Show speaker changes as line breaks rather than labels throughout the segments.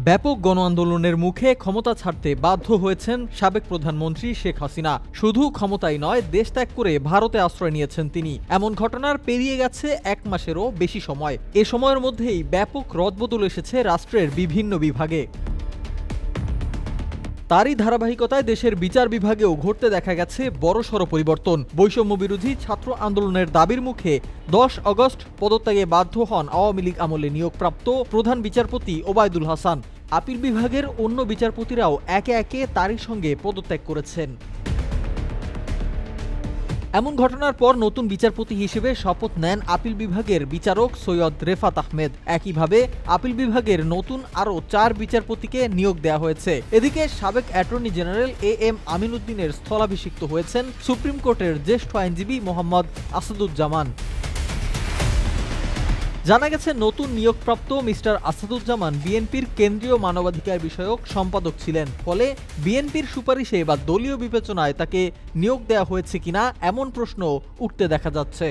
ব্যাপক গণ আন্দোলনের মুখে ক্ষমতা ছাড়তে বাধ্য হয়েছেন সাবেক প্রধানমন্ত্রী শেখ হাসিনা। শুধু ক্ষমতাই নয়, দেশ ত্যাগ করে ভারতে আশ্রয় নিয়েছেন তিনি। এমন ঘটনার পেরিয়ে গেছে 1 মাসেরও বেশি সময়। এ সময়ের মধ্যেই ব্যাপক রদবদল এসেছে রাষ্ট্রের বিভিন্ন বিভাগে। তারই ধারাবাহিকতায় দেশের বিচার বিভাগেও ঘটতে দেখা গেছে বড়সড় পরিবর্তন। বৈষম্য বিরোধী ছাত্র আন্দোলনের দাবির মুখে 10 আগস্ট পদত্যাগে বাধ্য হন আওয়ামী লীগ আমলে নিয়োগপ্রাপ্ত প্রধান বিচারপতি ওবায়দুল হাসান। আপিল বিভাগের অন্য বিচারপতিরাও একে একে তারই সঙ্গে পদত্যাগ করেছেন। এমন ঘটনার পর নতুন বিচারপতি হিসেবে শপথ নেন আপিল বিভাগের বিচারক সৈয়দ রেফাত আহমেদ। একইভাবে আপিল বিভাগের নতুন আরও 4 বিচারপতিকে নিয়োগ দেওয়া হয়েছে। এদিকে সাবেক অ্যাটর্নি জেনারেল AM আমিন উদ্দিনের স্থলাভিষিক্ত হয়েছেন সুপ্রিম কোর্টের জ্যেষ্ঠ আইনজীবী মোহাম্মদ আসাদুজ্জামান। জানা গেছে, নতুন নিয়োগপ্রাপ্ত মিস্টার আসাদুজ্জামান বিএনপির কেন্দ্রীয় মানবাধিকার বিষয়ক সম্পাদক ছিলেন। ফলে বিএনপির সুপারিশে বা দলীয় বিবেচনায় তাকে নিয়োগ দেওয়া হয়েছে কিনা এমন প্রশ্ন উঠতে দেখা যাচ্ছে।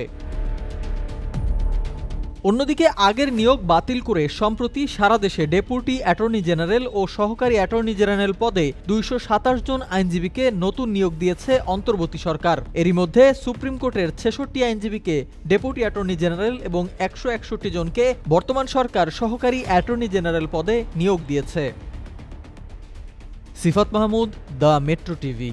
অন্যদিকে আগের নিয়োগ বাতিল করে সম্প্রতি সারা দেশে ডেপুটি অ্যাটর্নি জেনারেল ও সহকারী অ্যাটর্নি জেনারেল পদে 227 জন আইনজীবীকে নতুন নিয়োগ দিয়েছে অন্তর্বর্তী সরকার। এরই মধ্যে সুপ্রিম কোর্টের 66 আইনজীবীকে ডেপুটি অ্যাটর্নি জেনারেল এবং 161 জনকে বর্তমান সরকার সহকারী অ্যাটর্নি জেনারেল পদে নিয়োগ দিয়েছে। সিফাত মাহমুদ, দ্য মেট্রো টিভি।